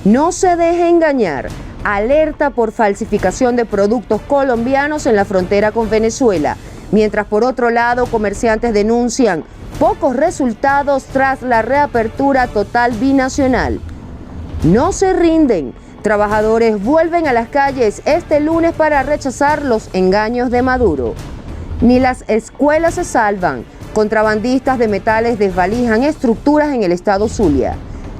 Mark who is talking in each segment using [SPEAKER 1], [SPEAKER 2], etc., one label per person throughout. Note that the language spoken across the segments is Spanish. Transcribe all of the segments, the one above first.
[SPEAKER 1] No se deje engañar. Alerta por falsificación de productos colombianos en la frontera con Venezuela. Mientras por otro lado, comerciantes denuncian pocos resultados tras la reapertura total binacional. No se rinden. Trabajadores vuelven a las calles este lunes para rechazar los engaños de Maduro. Ni las escuelas se salvan. Contrabandistas de metales desvalijan estructuras en el estado Zulia.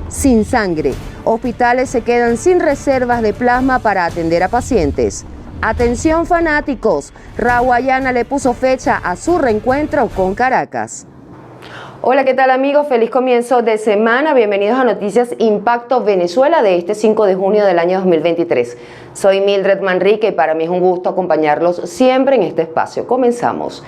[SPEAKER 1] Sin sangre, hospitales se quedan sin reservas de plasma para atender a pacientes. Atención fanáticos, Raguayana le puso fecha a su reencuentro con Caracas. Hola, ¿qué tal amigos? Feliz comienzo de semana. Bienvenidos a Noticias Impacto Venezuela de este 5 de junio del año 2023. Soy Mildred Manrique y para mí es un gusto acompañarlos siempre en este espacio. Comenzamos.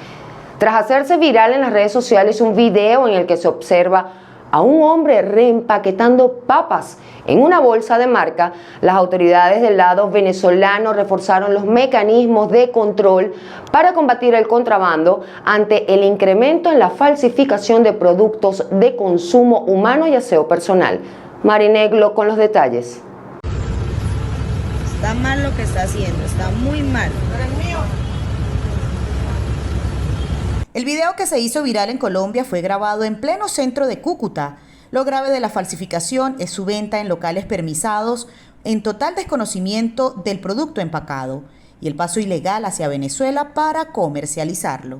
[SPEAKER 1] Tras hacerse viral en las redes sociales un video en el que se observa a un hombre reempaquetando papas en una bolsa de marca, las autoridades del lado venezolano reforzaron los mecanismos de control para combatir el contrabando ante el incremento en la falsificación de productos de consumo humano y aseo personal. Marineglo con los detalles.
[SPEAKER 2] Está mal lo que está haciendo, está muy mal.
[SPEAKER 3] El video que se hizo viral en Colombia fue grabado en pleno centro de Cúcuta. Lo grave de la falsificación es su venta en locales permisados en total desconocimiento del producto empacado y el paso ilegal hacia Venezuela para comercializarlo.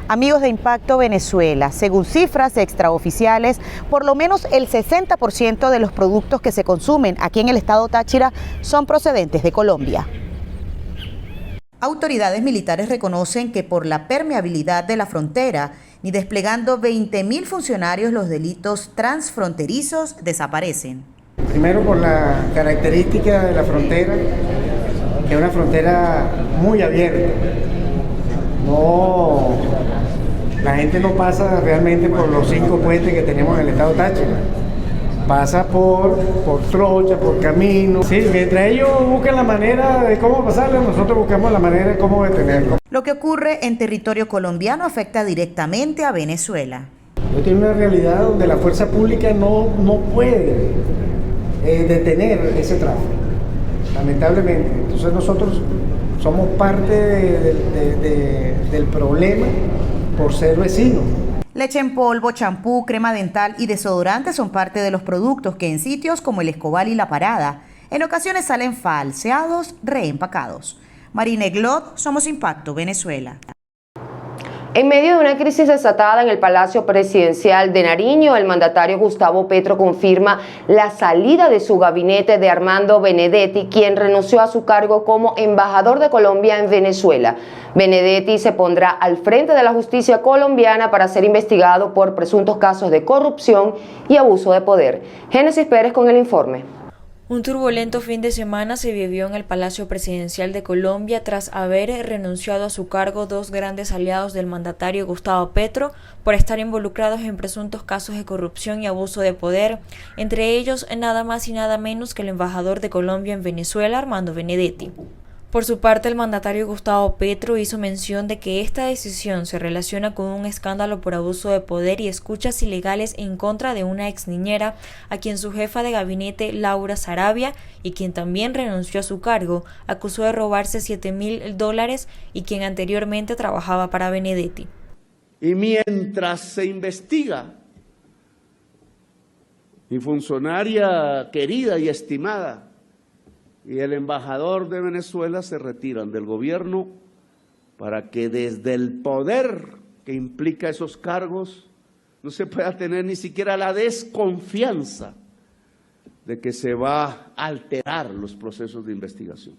[SPEAKER 3] Amigos de Impacto Venezuela, según cifras extraoficiales, por lo menos el 60% de los productos que se consumen aquí en el estado Táchira son procedentes de Colombia. Autoridades militares reconocen que por la permeabilidad de la frontera, ni desplegando 20.000 funcionarios, los delitos transfronterizos desaparecen.
[SPEAKER 4] Primero por la característica de la frontera, que es una frontera muy abierta. La gente no pasa realmente por los 5 puentes que tenemos en el estado Táchira. Pasa por trocha, por camino. Sí, mientras ellos buscan la manera de cómo pasarlo, nosotros buscamos la manera de cómo detenerlo.
[SPEAKER 3] Lo que ocurre en territorio colombiano afecta directamente a Venezuela.
[SPEAKER 4] Hoy tiene una realidad donde la fuerza pública no puede detener ese tráfico, lamentablemente. Entonces nosotros somos parte del problema por ser vecinos.
[SPEAKER 3] Leche en polvo, champú, crema dental y desodorante son parte de los productos que en sitios como el Escobal y La Parada en ocasiones salen falseados, reempacados. Marina Glot, Somos Impacto Venezuela.
[SPEAKER 1] En medio de una crisis desatada en el Palacio Presidencial de Nariño, el mandatario Gustavo Petro confirma la salida de su gabinete de Armando Benedetti, quien renunció a su cargo como embajador de Colombia en Venezuela. Benedetti se pondrá al frente de la justicia colombiana para ser investigado por presuntos casos de corrupción y abuso de poder. Génesis Pérez con el informe.
[SPEAKER 5] Un turbulento fin de semana se vivió en el Palacio Presidencial de Colombia tras haber renunciado a su cargo 2 grandes aliados del mandatario Gustavo Petro por estar involucrados en presuntos casos de corrupción y abuso de poder, entre ellos nada más y nada menos que el embajador de Colombia en Venezuela, Armando Benedetti. Por su parte, el mandatario Gustavo Petro hizo mención de que esta decisión se relaciona con un escándalo por abuso de poder y escuchas ilegales en contra de una ex niñera a quien su jefa de gabinete, Laura Sarabia, y quien también renunció a su cargo, acusó de robarse $7.000 y quien anteriormente trabajaba para Benedetti.
[SPEAKER 6] Y mientras se investiga, mi funcionaria querida y estimada y el embajador de Venezuela se retiran del gobierno para que desde el poder que implica esos cargos no se pueda tener ni siquiera la desconfianza de que se va a alterar los procesos de investigación,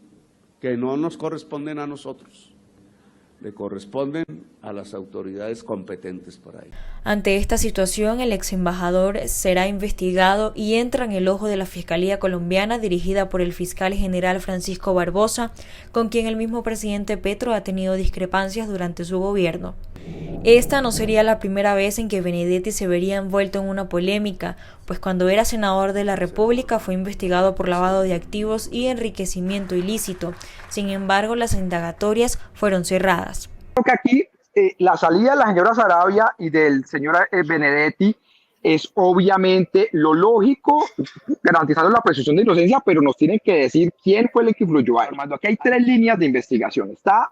[SPEAKER 6] que no nos corresponden a nosotros, le corresponden a las autoridades competentes para ello.
[SPEAKER 5] Ante esta situación, el ex embajador será investigado y entra en el ojo de la Fiscalía colombiana dirigida por el fiscal general Francisco Barbosa, con quien el mismo presidente Petro ha tenido discrepancias durante su gobierno. Esta no sería la primera vez en que Benedetti se vería envuelto en una polémica, pues cuando era senador de la República fue investigado por lavado de activos y enriquecimiento ilícito. Sin embargo, las indagatorias fueron cerradas.
[SPEAKER 7] Creo que aquí la salida de la señora Sarabia y del señor Benedetti es obviamente lo lógico, garantizando la presunción de inocencia, pero nos tienen que decir quién fue el que influyó. Armando, aquí hay 3 líneas de investigación. Está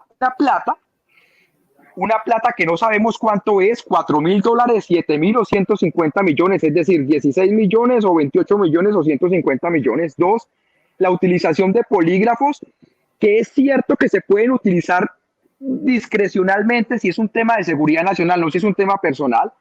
[SPEAKER 7] una plata que no sabemos cuánto es, $4.000, 7.000 o 150 millones, es decir, 16 millones o 28 millones o 150 millones. 2, la utilización de polígrafos, que es cierto que se pueden utilizar discrecionalmente si es un tema de seguridad nacional, no si es un tema personal.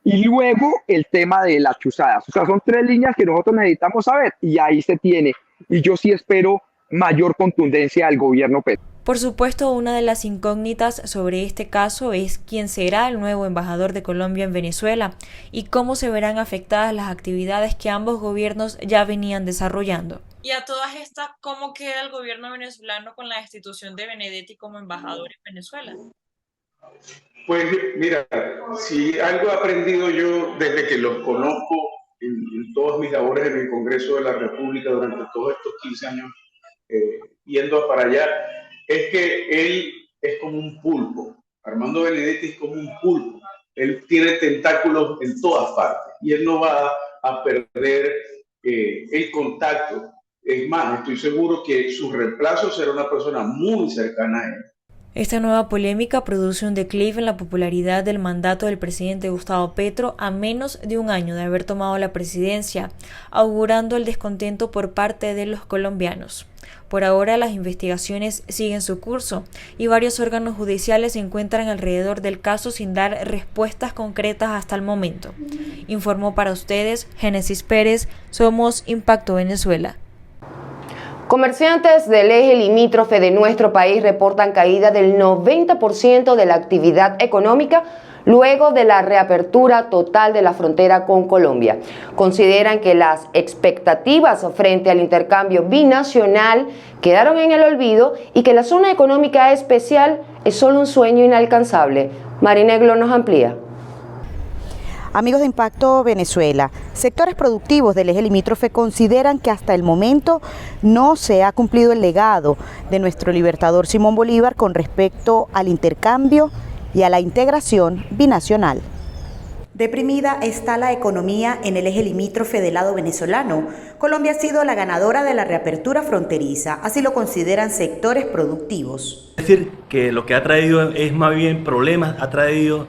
[SPEAKER 7] Y luego el tema de las chuzadas. O sea, son 3 líneas que nosotros necesitamos saber y ahí se tiene. Y yo sí espero mayor contundencia del gobierno Petro.
[SPEAKER 5] Por supuesto, una de las incógnitas sobre este caso es quién será el nuevo embajador de Colombia en Venezuela y cómo se verán afectadas las actividades que ambos gobiernos ya venían desarrollando.
[SPEAKER 8] Y a todas estas, ¿cómo queda el gobierno venezolano con la destitución de Benedetti como embajador en Venezuela?
[SPEAKER 9] Pues mira, si algo he aprendido yo desde que los conozco en todas mis labores en el Congreso de la República durante todos estos 15 años yendo para allá, es que él es como un pulpo. Armando Benedetti es como un pulpo. Él tiene tentáculos en todas partes y él no va a perder el contacto. Es más, estoy seguro que su reemplazo será una persona muy cercana a él.
[SPEAKER 5] Esta nueva polémica produce un declive en la popularidad del mandato del presidente Gustavo Petro a menos de un año de haber tomado la presidencia, augurando el descontento por parte de los colombianos. Por ahora las investigaciones siguen su curso y varios órganos judiciales se encuentran alrededor del caso sin dar respuestas concretas hasta el momento. Informó para ustedes Génesis Pérez, somos Impacto Venezuela.
[SPEAKER 1] Comerciantes del eje limítrofe de nuestro país reportan caída del 90% de la actividad económica luego de la reapertura total de la frontera con Colombia. Consideran que las expectativas frente al intercambio binacional quedaron en el olvido y que la zona económica especial es solo un sueño inalcanzable. Marineglo nos amplía.
[SPEAKER 3] Amigos de Impacto Venezuela, sectores productivos del eje limítrofe consideran que hasta el momento no se ha cumplido el legado de nuestro libertador Simón Bolívar con respecto al intercambio y a la integración binacional. Deprimida está la economía en el eje limítrofe del lado venezolano. Colombia ha sido la ganadora de la reapertura fronteriza, así lo consideran sectores productivos.
[SPEAKER 10] Es decir, que lo que ha traído es más bien problemas, ha traído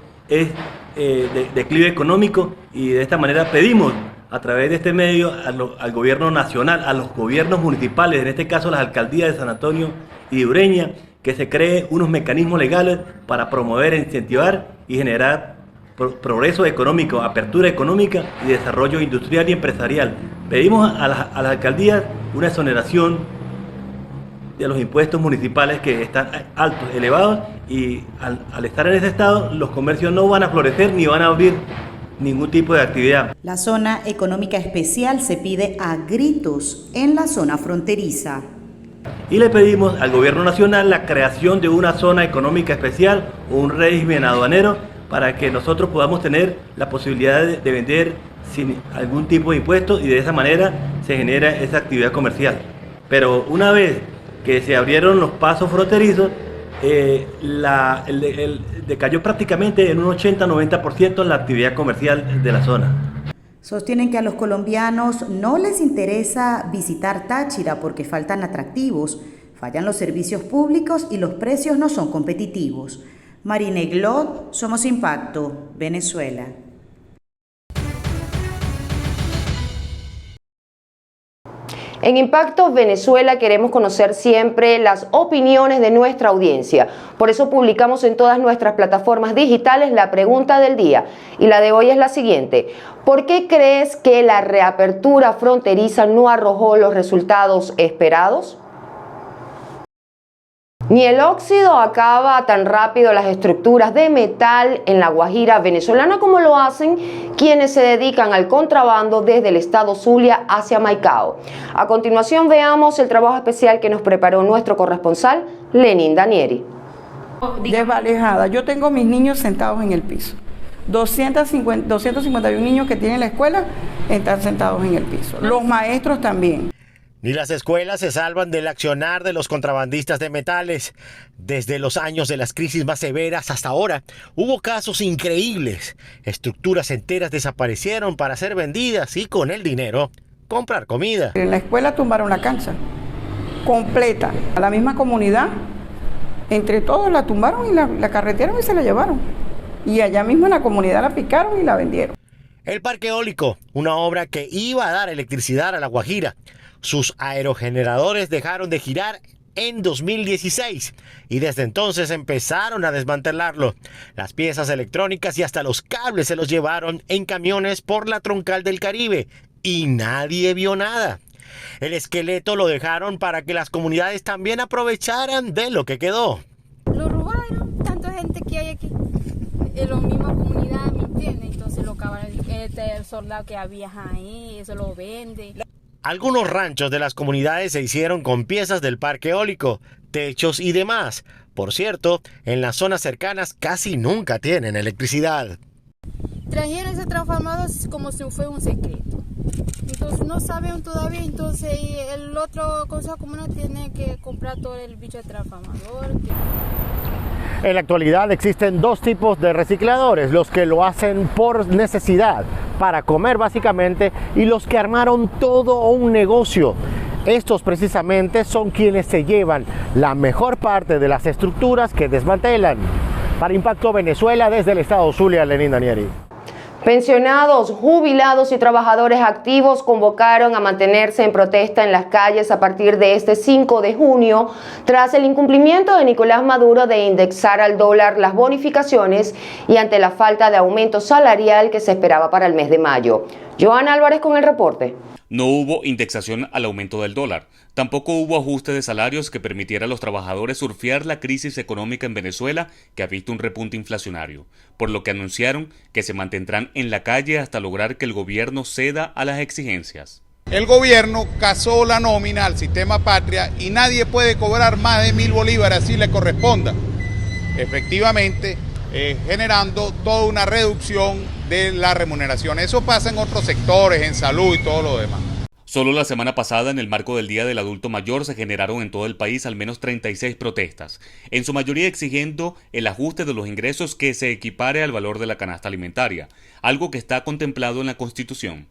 [SPEAKER 10] declive económico y de esta manera pedimos a través de este medio al gobierno nacional, a los gobiernos municipales, en este caso las alcaldías de San Antonio y de Ureña, que se creen unos mecanismos legales para promover, incentivar y generar progreso económico, apertura económica y desarrollo industrial y empresarial. Pedimos a las alcaldías una exoneración de los impuestos municipales que están altos, elevados, y al estar en ese estado los comercios no van a florecer ni van a abrir ningún tipo de actividad.
[SPEAKER 3] La zona económica especial se pide a gritos en la zona fronteriza.
[SPEAKER 10] Y le pedimos al gobierno nacional la creación de una zona económica especial o un régimen aduanero para que nosotros podamos tener la posibilidad de vender sin algún tipo de impuestos y de esa manera se genera esa actividad comercial. Pero una vez que se abrieron los pasos fronterizos, decayó prácticamente en un 80-90% la actividad comercial de la zona.
[SPEAKER 3] Sostienen que a los colombianos no les interesa visitar Táchira porque faltan atractivos, fallan los servicios públicos y los precios no son competitivos. Marineglo, Somos Impacto, Venezuela.
[SPEAKER 1] En Impacto Venezuela queremos conocer siempre las opiniones de nuestra audiencia. Por eso publicamos en todas nuestras plataformas digitales la pregunta del día. Y la de hoy es la siguiente: ¿por qué crees que la reapertura fronteriza no arrojó los resultados esperados? Ni el óxido acaba tan rápido las estructuras de metal en la Guajira venezolana como lo hacen quienes se dedican al contrabando desde el estado Zulia hacia Maicao. A continuación veamos el trabajo especial que nos preparó nuestro corresponsal Lenín Danieri.
[SPEAKER 11] Desvalejada, yo tengo mis niños sentados en el piso. 251 niños que tienen la escuela están sentados en el piso. Los maestros también.
[SPEAKER 12] Ni las escuelas se salvan del accionar de los contrabandistas de metales. Desde los años de las crisis más severas hasta ahora, hubo casos increíbles. Estructuras enteras desaparecieron para ser vendidas y con el dinero comprar comida.
[SPEAKER 11] En la escuela tumbaron la cancha completa. A la misma comunidad, entre todos la tumbaron y la carretearon y se la llevaron. Y allá mismo en la comunidad la picaron y la vendieron.
[SPEAKER 12] El parque eólico, una obra que iba a dar electricidad a La Guajira. Sus aerogeneradores dejaron de girar en 2016 y desde entonces empezaron a desmantelarlo. Las piezas electrónicas y hasta los cables se los llevaron en camiones por la troncal del Caribe y nadie vio nada. El esqueleto lo dejaron para que las comunidades también aprovecharan de lo que quedó.
[SPEAKER 13] Lo robaron, tanta gente que hay aquí, en la misma comunidad, ¿me entiendes? Entonces lo acaban, el soldado que había ahí, eso lo vende.
[SPEAKER 12] Algunos ranchos de las comunidades se hicieron con piezas del parque eólico, techos y demás. Por cierto, en las zonas cercanas casi nunca tienen electricidad.
[SPEAKER 13] Trajeron ese transformador como si fuera un secreto. Entonces no saben todavía, entonces el otro consejo comunal tiene que comprar todo el bicho de transformador.
[SPEAKER 12] En la actualidad existen dos tipos de recicladores, los que lo hacen por necesidad, para comer básicamente, y los que armaron todo un negocio. Estos precisamente son quienes se llevan la mejor parte de las estructuras que desmantelan. Para Impacto Venezuela, desde el estado Zulia, Lenín Danieri.
[SPEAKER 1] Pensionados, jubilados y trabajadores activos convocaron a mantenerse en protesta en las calles a partir de este 5 de junio tras el incumplimiento de Nicolás Maduro de indexar al dólar las bonificaciones y ante la falta de aumento salarial que se esperaba para el mes de mayo. Joan Álvarez con el reporte.
[SPEAKER 14] No hubo indexación al aumento del dólar. Tampoco hubo ajuste de salarios que permitiera a los trabajadores surfear la crisis económica en Venezuela, que ha visto un repunte inflacionario, por lo que anunciaron que se mantendrán en la calle hasta lograr que el gobierno ceda a las exigencias.
[SPEAKER 15] El gobierno casó la nómina al sistema patria y nadie puede cobrar más de 1.000 bolívares si le corresponda. Efectivamente, generando toda una reducción de la remuneración. Eso pasa en otros sectores, en salud y todo lo demás.
[SPEAKER 14] Solo la semana pasada, en el marco del Día del Adulto Mayor, se generaron en todo el país al menos 36 protestas, en su mayoría exigiendo el ajuste de los ingresos que se equipare al valor de la canasta alimentaria, algo que está contemplado en la Constitución.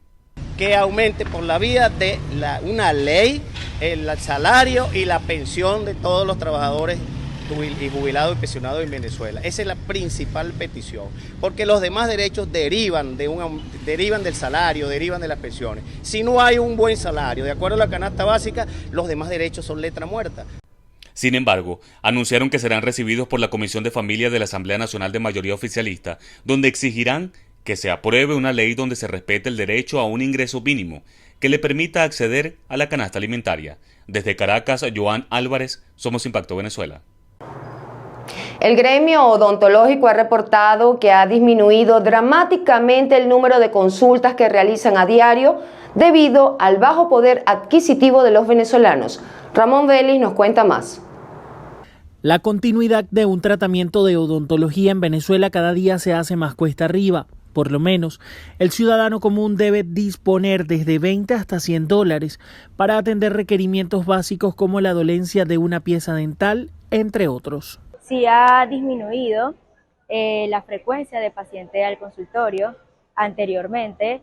[SPEAKER 16] Que aumente por la vía de una ley el salario y la pensión de todos los trabajadores y jubilados y pensionados en Venezuela. Esa es la principal petición, porque los demás derechos derivan del salario, derivan de las pensiones. Si no hay un buen salario, de acuerdo a la canasta básica, los demás derechos son letra muerta.
[SPEAKER 14] Sin embargo, anunciaron que serán recibidos por la Comisión de Familia de la Asamblea Nacional de Mayoría Oficialista, donde exigirán que se apruebe una ley donde se respete el derecho a un ingreso mínimo que le permita acceder a la canasta alimentaria. Desde Caracas, Joan Álvarez, Somos Impacto Venezuela.
[SPEAKER 1] El gremio odontológico ha reportado que ha disminuido dramáticamente el número de consultas que realizan a diario debido al bajo poder adquisitivo de los venezolanos. Ramón Vélez nos cuenta más.
[SPEAKER 17] La continuidad de un tratamiento de odontología en Venezuela cada día se hace más cuesta arriba. Por lo menos, el ciudadano común debe disponer desde 20 hasta $100 para atender requerimientos básicos como la dolencia de una pieza dental, entre otros.
[SPEAKER 18] Sí ha disminuido la frecuencia de pacientes al consultorio. Anteriormente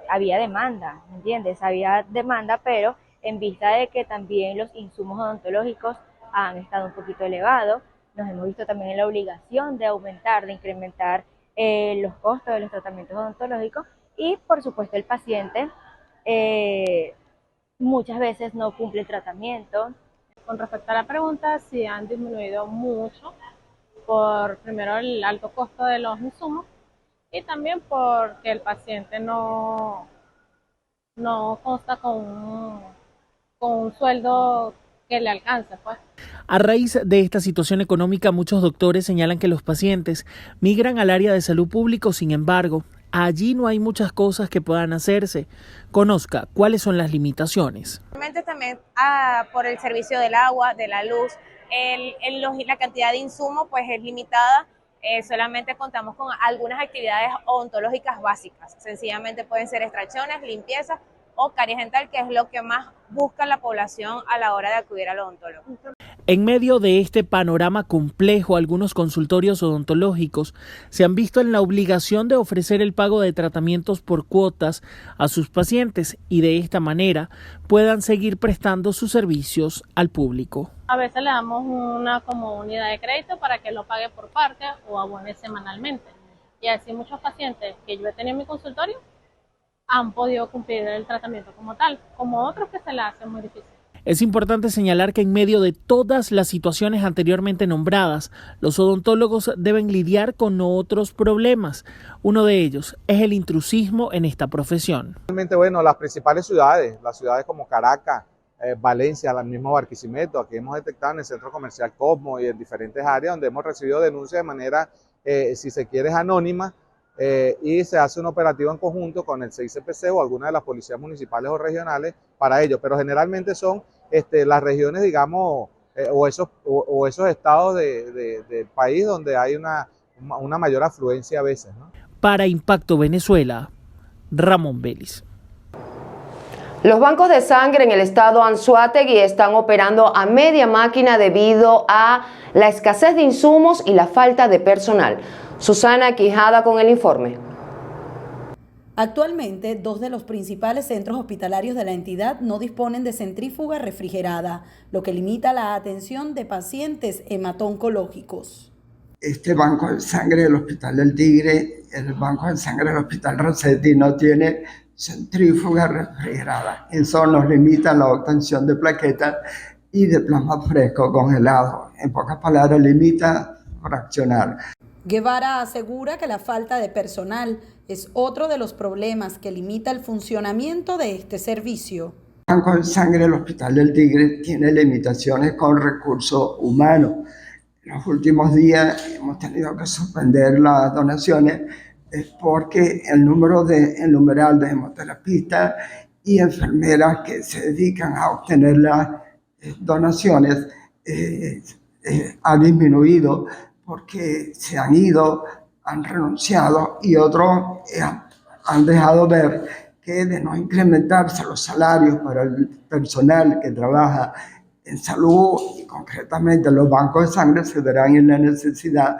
[SPEAKER 18] había demanda, ¿me entiendes? Había demanda, pero en vista de que también los insumos odontológicos han estado un poquito elevados, nos hemos visto también en la obligación de aumentar, de incrementar los costos de los tratamientos odontológicos y, por supuesto, el paciente muchas veces no cumple el tratamiento.
[SPEAKER 19] Con respecto a la pregunta, sí han disminuido mucho por, primero, el alto costo de los insumos y también porque el paciente no consta con un sueldo que le alcance, pues.
[SPEAKER 17] A raíz de esta situación económica, muchos doctores señalan que los pacientes migran al área de salud público. Sin embargo, allí no hay muchas cosas que puedan hacerse. Conozca cuáles son las limitaciones.
[SPEAKER 20] También por el servicio del agua, de la luz, la cantidad de insumos pues es limitada. Solamente contamos con algunas actividades odontológicas básicas. Sencillamente pueden ser extracciones, limpieza o caries dental, que es lo que más busca la población a la hora de acudir al odontólogo.
[SPEAKER 17] En medio de este panorama complejo, algunos consultorios odontológicos se han visto en la obligación de ofrecer el pago de tratamientos por cuotas a sus pacientes y de esta manera puedan seguir prestando sus servicios al público.
[SPEAKER 19] A veces le damos una como unidad de crédito para que lo pague por parte o abone semanalmente. Y así muchos pacientes que yo he tenido en mi consultorio han podido cumplir el tratamiento como tal, como otros que se les hace muy difícil.
[SPEAKER 17] Es importante señalar que en medio de todas las situaciones anteriormente nombradas, los odontólogos deben lidiar con otros problemas. Uno de ellos es el intrusismo en esta profesión.
[SPEAKER 21] Realmente, bueno, las principales ciudades, las ciudades como Caracas, Valencia, el mismo Barquisimeto, aquí hemos detectado en el centro comercial Cosmo y en diferentes áreas donde hemos recibido denuncias de manera, si se quiere, anónima, y se hace un operativo en conjunto con el CICPC o alguna de las policías municipales o regionales para ello, pero generalmente son las regiones, digamos, o esos estados del país donde hay una mayor afluencia a veces, ¿no?
[SPEAKER 17] Para Impacto Venezuela, Ramón Vélez.
[SPEAKER 1] Los bancos de sangre en el estado Anzoátegui están operando a media máquina debido a la escasez de insumos y la falta de personal. Susana Quijada con el informe.
[SPEAKER 22] Actualmente, 2 de los principales centros hospitalarios de la entidad no disponen de centrífuga refrigerada, lo que limita la atención de pacientes hemato-oncológicos.
[SPEAKER 23] Este banco de sangre del Hospital del Tigre, el banco de sangre del Hospital Rossetti, no tiene centrífuga refrigerada. Eso nos limita la obtención de plaquetas y de plasma fresco congelado. En pocas palabras, limita fraccionar.
[SPEAKER 22] Guevara asegura que la falta de personal es otro de los problemas que limita el funcionamiento de este servicio.
[SPEAKER 23] El Banco de Sangre del Hospital del Tigre tiene limitaciones con recursos humanos. En los últimos días hemos tenido que suspender las donaciones porque el numeral de hemoterapistas y enfermeras que se dedican a obtener las donaciones ha disminuido, porque se han ido, han renunciado y otros han dejado ver que de no incrementarse los salarios para el personal que trabaja en salud y concretamente los bancos de sangre se verán en la necesidad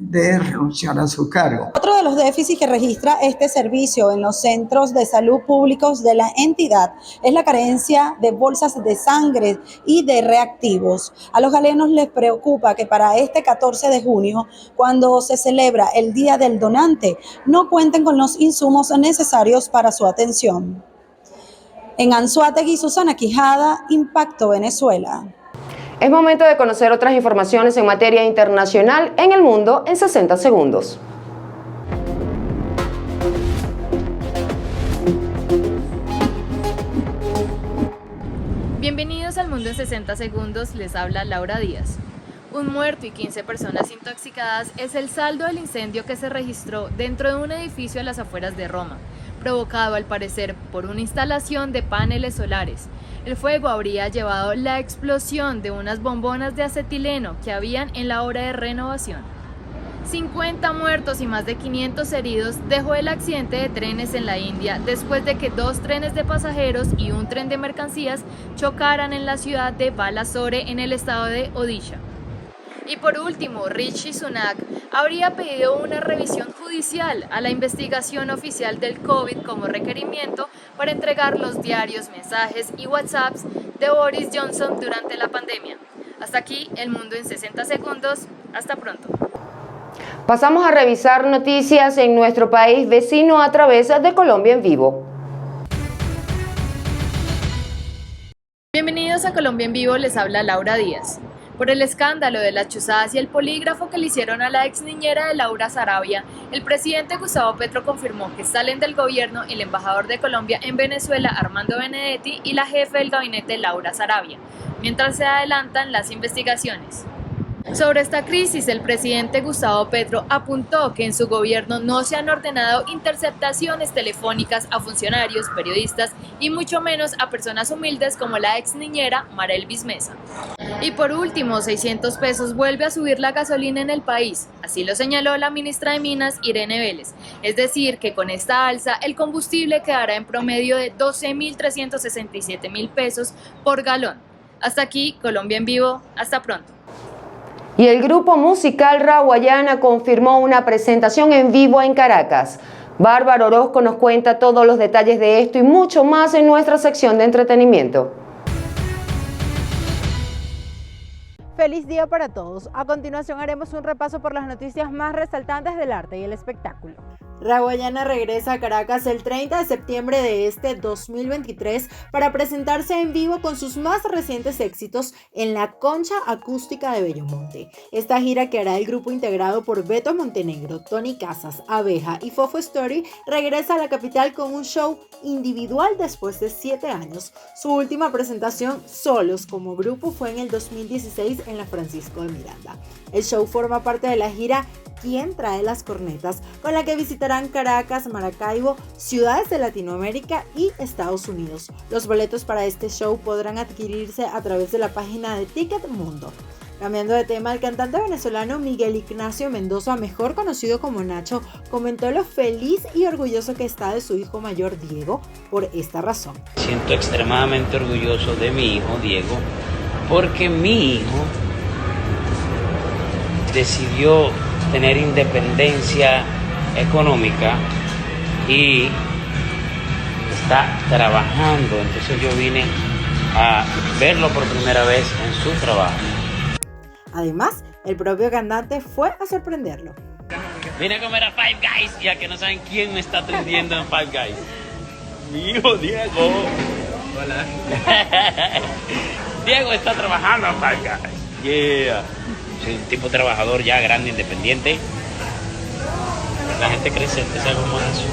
[SPEAKER 23] de renunciar a su cargo.
[SPEAKER 22] Otro de los déficits que registra este servicio en los centros de salud públicos de la entidad es la carencia de bolsas de sangre y de reactivos. A los galenos les preocupa que para este 14 de junio, cuando se celebra el Día del Donante, no cuenten con los insumos necesarios para su atención. En Anzoátegui, Susana Quijada, Impacto Venezuela.
[SPEAKER 1] Es momento de conocer otras informaciones en materia internacional en el mundo en 60 segundos.
[SPEAKER 24] Bienvenidos al Mundo en 60 segundos, les habla Laura Díaz. Un muerto y 15 personas intoxicadas es el saldo del incendio que se registró dentro de un edificio a las afueras de Roma, provocado al parecer por una instalación de paneles solares. El fuego habría llevado la explosión de unas bombonas de acetileno que habían en la obra de renovación. 50 muertos y más de 500 heridos dejó el accidente de trenes en la India después de que 2 trenes de pasajeros y un tren de mercancías chocaran en la ciudad de Balasore en el estado de Odisha. Y por último, Rishi Sunak habría pedido una revisión judicial a la investigación oficial del COVID como requerimiento para entregar los diarios, mensajes y WhatsApps de Boris Johnson durante la pandemia. Hasta aquí el mundo en 60 segundos. Hasta pronto.
[SPEAKER 1] Pasamos a revisar noticias en nuestro país vecino a través de Colombia en Vivo.
[SPEAKER 24] Bienvenidos a Colombia en Vivo, les habla Laura Díaz. Por el escándalo de las chuzadas y el polígrafo que le hicieron a la ex niñera de Laura Sarabia, el presidente Gustavo Petro confirmó que salen del gobierno el embajador de Colombia en Venezuela, Armando Benedetti, y la jefe del gabinete, Laura Sarabia, mientras se adelantan las investigaciones. Sobre esta crisis, el presidente Gustavo Petro apuntó que en su gobierno no se han ordenado interceptaciones telefónicas a funcionarios, periodistas y mucho menos a personas humildes como la ex niñera Mara Elvis Mesa. Y por último, 600 pesos vuelve a subir la gasolina en el país, así lo señaló la ministra de Minas, Irene Vélez. Es decir, que con esta alza el combustible quedará en promedio de 12.367.000 pesos por galón. Hasta aquí, Colombia en Vivo, hasta pronto.
[SPEAKER 1] Y el grupo musical Rawayana confirmó una presentación en vivo en Caracas. Bárbara Orozco nos cuenta todos los detalles de esto y mucho más en nuestra sección de entretenimiento.
[SPEAKER 2] Feliz día para todos. A continuación haremos un repaso por las noticias más resaltantes del arte y el espectáculo. Rawayana regresa a Caracas el 30 de septiembre de este 2023 para presentarse en vivo con sus más recientes éxitos en la Concha Acústica de Bellomonte. Esta gira que hará el grupo integrado por Beto Montenegro, Tony Casas, Abeja y Fofo Story regresa a la capital con un show individual después de 7 años. Su última presentación solos como grupo fue en el 2016 en la Francisco de Miranda. El show forma parte de la gira ¿Quién trae las cornetas?, con la que visitarán Caracas, Maracaibo, ciudades de Latinoamérica y Estados Unidos. Los boletos para este show podrán adquirirse a través de la página de Ticket Mundo. Cambiando de tema, el cantante venezolano Miguel Ignacio Mendoza, mejor conocido como Nacho, comentó lo feliz y orgulloso que está de su hijo mayor Diego por esta razón.
[SPEAKER 4] Siento extremadamente orgulloso de mi hijo Diego porque mi hijo decidió tener independencia económica y está trabajando, entonces yo vine a verlo por primera vez en su trabajo.
[SPEAKER 2] Además, el propio cantante fue a sorprenderlo.
[SPEAKER 4] Vine a comer a Five Guys, ya que no saben quién me está atendiendo en Five Guys. Mi hijo Diego. Hola. Diego está trabajando en Five Guys. Yeah. Soy un tipo trabajador ya, grande, independiente. La gente crece, es algo más.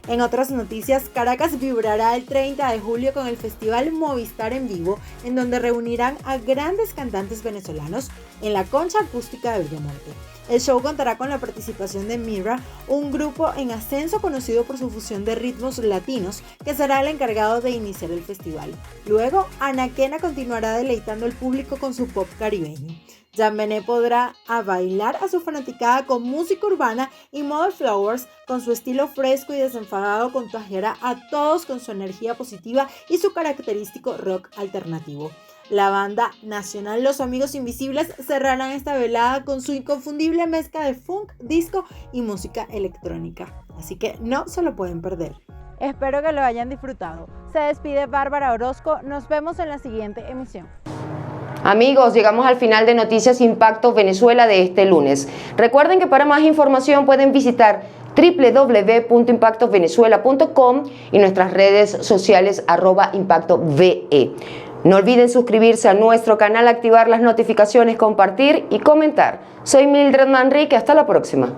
[SPEAKER 2] En otras noticias, Caracas vibrará el 30 de julio con el festival Movistar en Vivo, en donde reunirán a grandes cantantes venezolanos en la Concha Acústica de Bellomonte. El show contará con la participación de Mira, un grupo en ascenso conocido por su fusión de ritmos latinos, que será el encargado de iniciar el festival. Luego, Anaquena continuará deleitando al público con su pop caribeño. Jan Benet podrá bailar a su fanaticada con música urbana y Mother Flowers, con su estilo fresco y desenfadado, contagiará a todos con su energía positiva y su característico rock alternativo. La banda nacional Los Amigos Invisibles cerrarán esta velada con su inconfundible mezcla de funk, disco y música electrónica. Así que no se lo pueden perder. Espero que lo hayan disfrutado. Se despide Bárbara Orozco. Nos vemos en la siguiente emisión.
[SPEAKER 1] Amigos, llegamos al final de Noticias Impacto Venezuela de este lunes. Recuerden que para más información pueden visitar www.impactovenezuela.com y nuestras redes sociales @ImpactoVE. No olviden suscribirse a nuestro canal, activar las notificaciones, compartir y comentar. Soy Mildred Manrique, hasta la próxima.